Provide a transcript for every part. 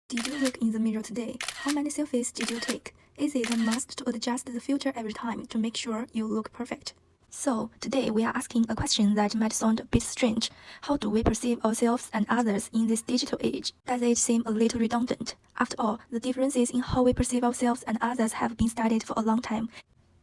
Did you look in the mirror today? How many selfies did you take? Is it a must to adjust the filter every time to make sure you look perfect? So, today we are asking a question that might sound a bit strange. How do we perceive ourselves and others in this digital age? Does it seem a little redundant? After all, the differences in how we perceive ourselves and others have been studied for a long time.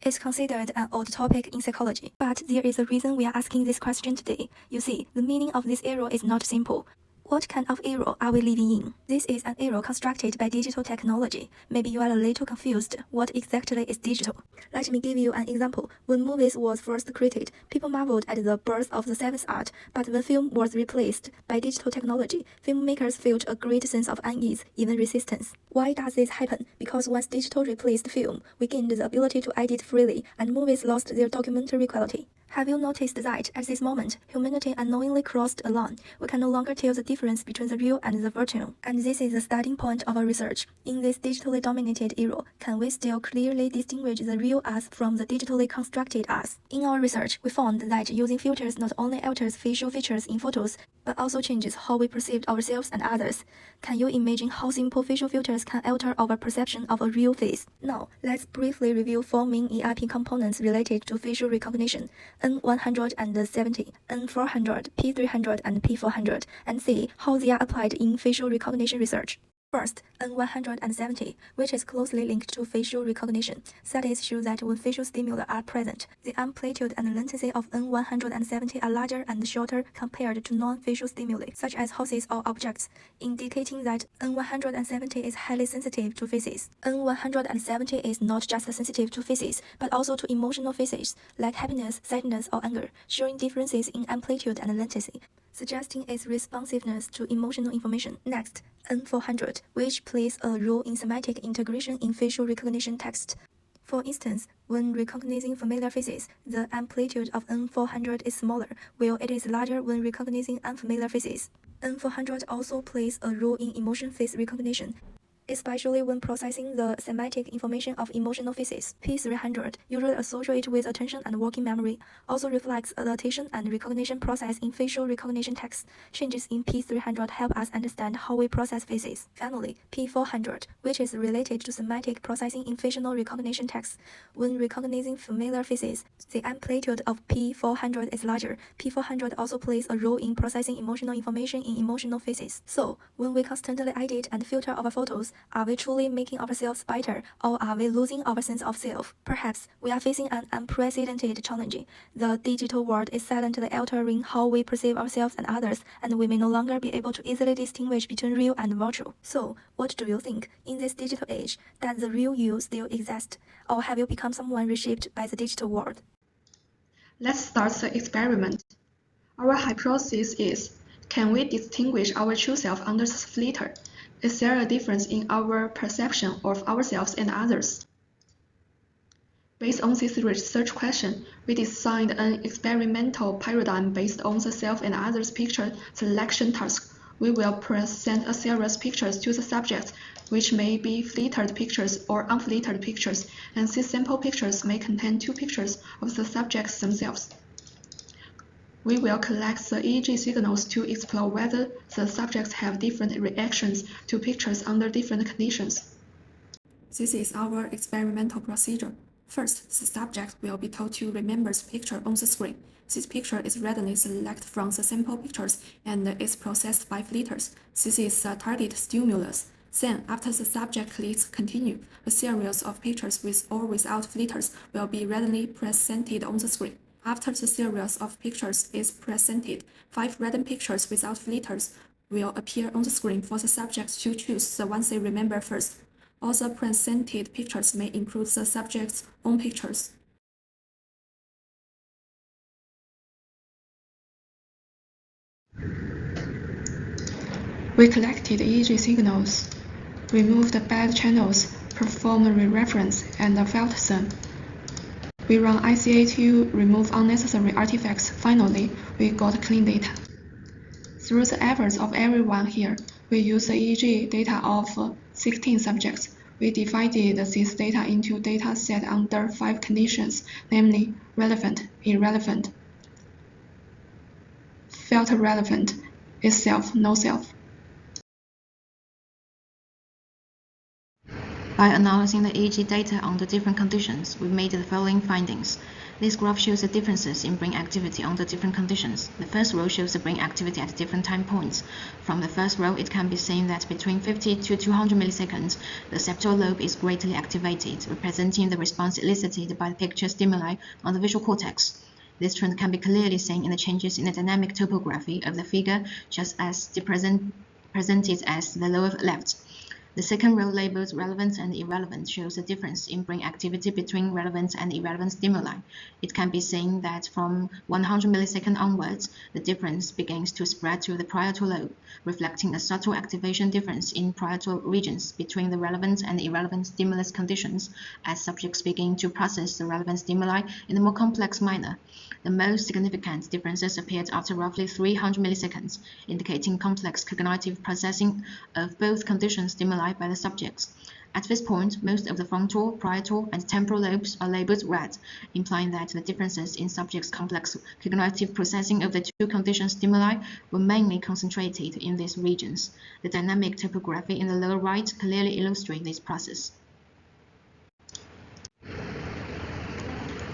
It's considered an old topic in psychology, but there is a reason we are asking this question today. You see, the meaning of this error is not simple. What kind of error are we living in? This is an error constructed by digital technology. Maybe you are a little confused. What exactly is digital? Let me give you an example. When movies was first created, people marveled at the birth of the seventh art, but when film was replaced by digital technology, filmmakers felt a great sense of unease, even resistance. Why does this happen? Because once digital replaced film, we gained the ability to edit freely, and movies lost their documentary quality. Have you noticed that at this moment, humanity unknowingly crossed a line? We can no longer tell the difference between the real and the virtual. And this is the starting point of our research. In this digitally dominated era, can we still clearly distinguish the real us from the digitally constructed us? In our research, we found that using filters not only alters facial features in photos, but also changes how we perceive ourselves and others. Can you imagine how simple facial filters can alter our perception of a real face? Now, let's briefly review 4 main ERP components related to facial recognition: N170, N400, P300, and P400, and see how they are applied in facial recognition research. First, N170, which is closely linked to facial recognition. Studies show that when facial stimuli are present, the amplitude and latency of N170 are larger and shorter compared to non-facial stimuli, such as houses or objects, indicating that N170 is highly sensitive to faces. N170 is not just sensitive to faces, but also to emotional faces, like happiness, sadness, or anger, showing differences in amplitude and latency, suggesting its responsiveness to emotional information. Next, N400, which plays a role in semantic integration in facial recognition text. For instance, when recognizing familiar faces, the amplitude of N400 is smaller, while it is larger when recognizing unfamiliar faces. N400 also plays a role in emotion face recognition, especially when processing the semantic information of emotional faces. P300, usually associated with attention and working memory, also reflects the attention and recognition process in facial recognition text. Changes in P300 help us understand how we process faces. Finally, P400, which is related to semantic processing in facial recognition text. When recognizing familiar faces, the amplitude of P400 is larger. P400 also plays a role in processing emotional information in emotional faces. So, when we constantly edit and filter our photos, are we truly making ourselves better, or are we losing our sense of self? Perhaps we are facing an unprecedented challenge. The digital world is silently altering how we perceive ourselves and others, and we may no longer be able to easily distinguish between real and virtual. So, what do you think? In this digital age, does the real you still exist, or have you become someone reshaped by the digital world? Let's start the experiment. Our hypothesis is, can we distinguish our true self under the filter? Is there a difference in our perception of ourselves and others? Based on this research question, we designed an experimental paradigm based on the self and others picture selection task. We will present a series of pictures to the subjects, which may be filtered pictures or unfiltered pictures, and these sample pictures may contain 2 pictures of the subjects themselves. We will collect the EEG signals to explore whether the subjects have different reactions to pictures under different conditions. This is our experimental procedure. First, the subject will be told to remember the picture on the screen. This picture is randomly selected from the sample pictures and is processed by filters. This is the target stimulus. Then, after the subject clicks Continue, a series of pictures with or without filters will be randomly presented on the screen. After the series of pictures is presented, 5 random pictures without filters will appear on the screen for the subject to choose the ones they remember first. All the presented pictures may include the subject's own pictures. We collected EEG signals, removed bad channels, performed re-reference, and filtered them. We run ICA to remove unnecessary artifacts. Finally, we got clean data. Through the efforts of everyone here, we used the EEG data of 16 subjects. We divided this data into data set under 5 conditions, namely relevant, irrelevant, felt relevant, is self, no self. By analyzing the EEG data under different conditions, we made the following findings. This graph shows the differences in brain activity under different conditions. The first row shows the brain activity at different time points. From the first row, it can be seen that between 50 to 200 milliseconds, the septal lobe is greatly activated, representing the response elicited by the picture stimuli on the visual cortex. This trend can be clearly seen in the changes in the dynamic topography of the figure, just as presented as the lower left. The second row labeled relevant and irrelevant shows a difference in brain activity between relevant and irrelevant stimuli. It can be seen that from 100 milliseconds onwards, the difference begins to spread to the parietal lobe, reflecting a subtle activation difference in parietal regions between the relevant and irrelevant stimulus conditions as subjects begin to process the relevant stimuli in a more complex manner. The most significant differences appeared after roughly 300 milliseconds, indicating complex cognitive processing of both condition stimuli by the subjects. At this point, most of the frontal, parietal, and temporal lobes are labeled red, implying that the differences in subjects' complex cognitive processing of the two condition stimuli were mainly concentrated in these regions. The dynamic topography in the lower right clearly illustrates this process.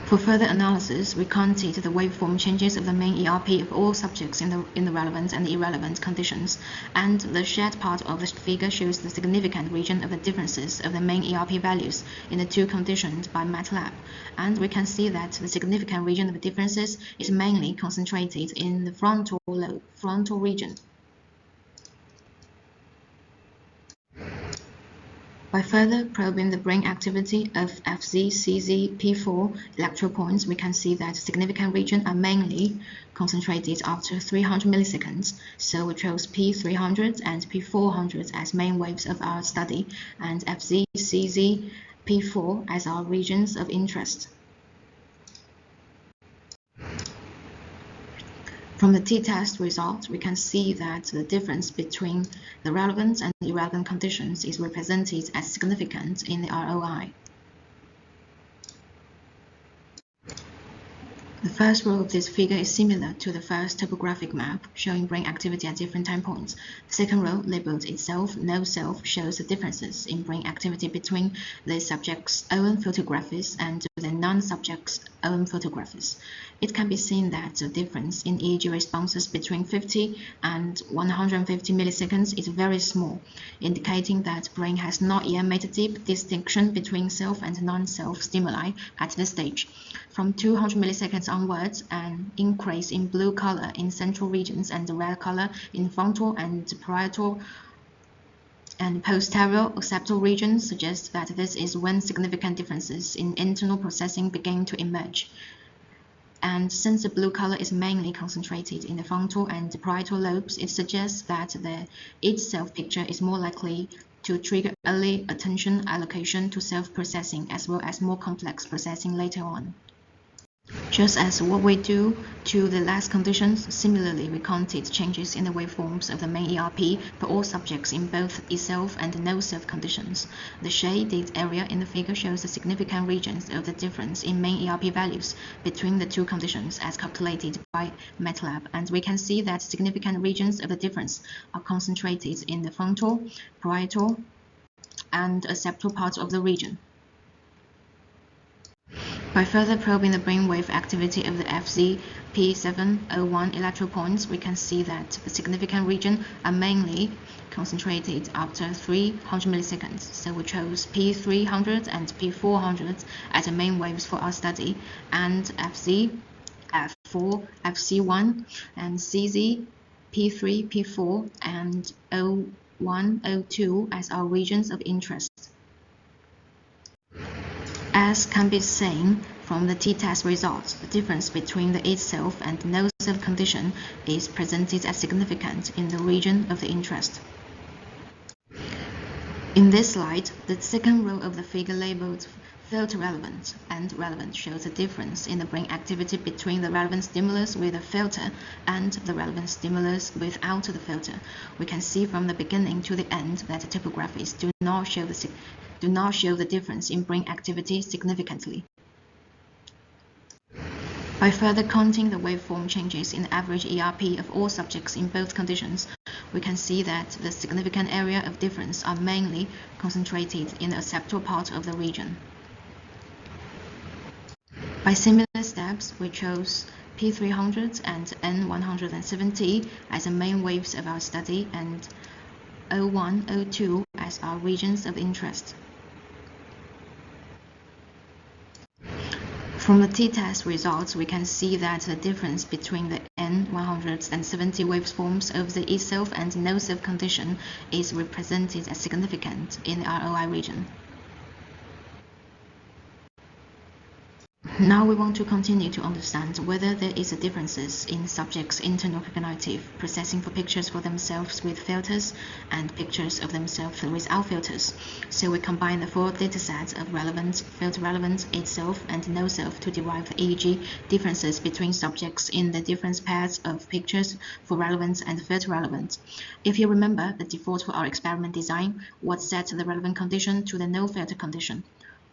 For further analysis, we counted the waveform changes of the main ERP of all subjects in the relevant and irrelevant conditions, and the shared part of the figure shows the significant region of the differences of the main ERP values in the two conditions by MATLAB, and we can see that the significant region of the differences is mainly concentrated in the frontal region. By further probing the brain activity of Fz, Cz, P4 electrode points, we can see that significant regions are mainly concentrated after 300 milliseconds, so we chose P300 and P400 as main waves of our study, and Fz, Cz, P4 as our regions of interest. From the t-test result, we can see that the difference between the relevant and irrelevant conditions is represented as significant in the ROI. The first row of this figure is similar to the first topographic map, showing brain activity at different time points. The second row, labeled itself, no self, shows the differences in brain activity between the subject's own photographies and the non-subject's own photographies. It can be seen that the difference in EEG responses between 50 and 150 milliseconds is very small, indicating that brain has not yet made a deep distinction between self and non-self stimuli at this stage. From 200 milliseconds onwards, an increase in blue color in central regions and red color in frontal and parietal and posterior occipital regions suggests that this is when significant differences in internal processing begin to emerge. And since the blue color is mainly concentrated in the frontal and parietal lobes, it suggests that the each-self picture is more likely to trigger early attention allocation to self-processing as well as more complex processing later on. Just as what we do to the last conditions, similarly we counted changes in the waveforms of the main ERP for all subjects in both self and no-self conditions. The shaded area in the figure shows the significant regions of the difference in main ERP values between the two conditions as calculated by MATLAB, and we can see that significant regions of the difference are concentrated in the frontal, parietal, and occipital parts of the region. By further probing the brainwave activity of the Fz P701 electrode points, we can see that the significant regions are mainly concentrated after 300 milliseconds, so we chose P300 and P400 as the main waves for our study, and Fz, F4, Fc1, and Cz, P3, P4, and O1, O2 as our regions of interest. As can be seen from the t-test results, the difference between the each-self and no-self condition is presented as significant in the region of the interest. In this slide, the second row of the figure labeled filter relevant and relevant shows the difference in the brain activity between the relevant stimulus with a filter and the relevant stimulus without the filter. We can see from the beginning to the end that the topographies do not show the difference in brain activity significantly. By further counting the waveform changes in the average ERP of all subjects in both conditions, we can see that the significant area of difference are mainly concentrated in the acceptable part of the region. By similar steps, we chose P300 and N170 as the main waves of our study and O1, O2 as our regions of interest. From the t-test results, we can see that the difference between the N170 waveforms of the E-self and no-self condition is represented as significant in the ROI region. Now we want to continue to understand whether there is a differences in subjects' internal cognitive processing for pictures for themselves with filters and pictures of themselves without filters. So we combine the four datasets of relevant, filter relevant, itself, and no self to derive the EEG differences between subjects in the different pairs of pictures for relevant and filter relevant. If you remember, the default for our experiment design was set the relevant condition to the no filter condition.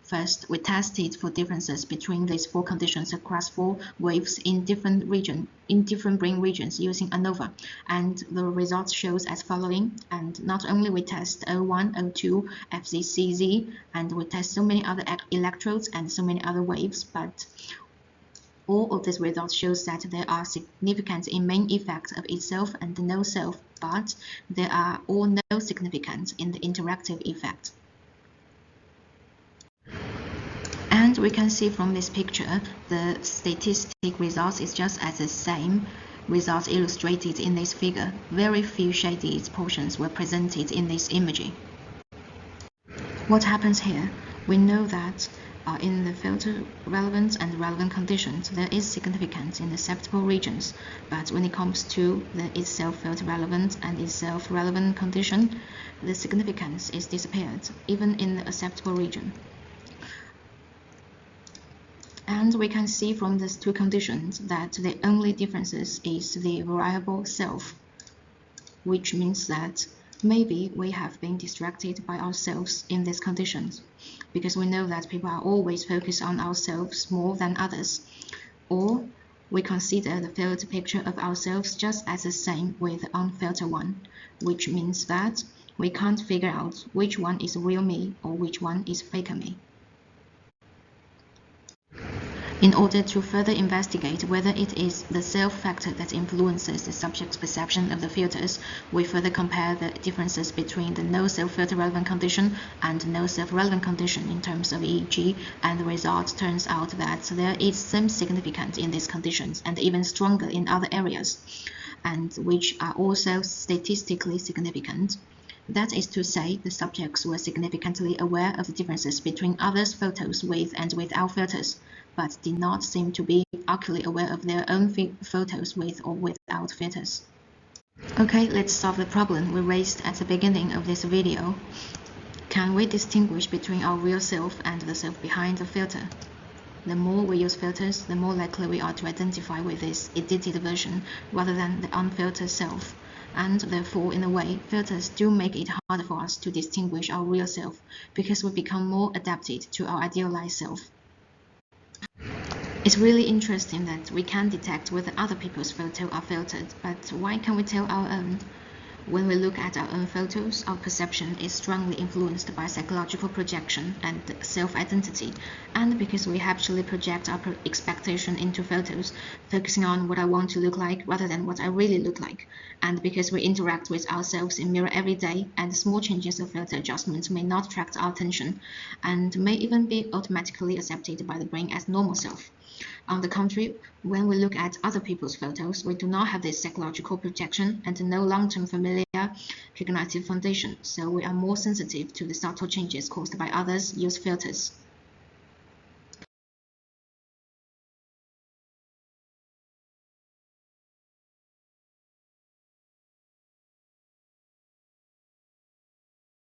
First, we tested for differences between these four conditions across four waves in different brain regions using ANOVA, and the results shows as following. And not only we test O1, O2, FZ, CZ, and we test so many other electrodes and so many other waves, but all of these results shows that there are significant in main effects of itself and no self, but there are all no significance in the interactive effect. And we can see from this picture, the statistic results is just as the same results illustrated in this figure. Very few shaded portions were presented in this imaging. What happens here? We know that in the filter relevant and relevant conditions, there is significance in the acceptable regions, but when it comes to the itself filter relevant and itself relevant condition, the significance is disappeared, even in the acceptable region. And we can see from these two conditions that the only differences is the variable self, which means that maybe we have been distracted by ourselves in these conditions, because we know that people are always focused on ourselves more than others. Or we consider the filtered picture of ourselves just as the same with the unfiltered one, which means that we can't figure out which one is real me or which one is fake me. In order to further investigate whether it is the self factor that influences the subject's perception of the filters, we further compare the differences between the no self filter relevant condition and no self relevant condition in terms of EEG, and the result turns out that there is some significance in these conditions and even stronger in other areas, and which are also statistically significant. That is to say, the subjects were significantly aware of the differences between others' photos with and without filters, but did not seem to be acutely aware of their own photos with or without filters. Okay, let's solve the problem we raised at the beginning of this video. Can we distinguish between our real self and the self behind the filter? The more we use filters, the more likely we are to identify with this edited version rather than the unfiltered self. And therefore, in a way, filters do make it harder for us to distinguish our real self because we become more adapted to our idealized self. It's really interesting that we can detect whether other people's photos are filtered, but why can't we tell our own? When we look at our own photos, our perception is strongly influenced by psychological projection and self-identity, and because we habitually project our expectation into photos, focusing on what I want to look like rather than what I really look like, and because we interact with ourselves in mirror every day, and small changes of filter adjustments may not attract our attention, and may even be automatically accepted by the brain as normal self. On the contrary, when we look at other people's photos, we do not have this psychological projection and no long-term familiar cognitive foundation, so we are more sensitive to the subtle changes caused by others' use filters.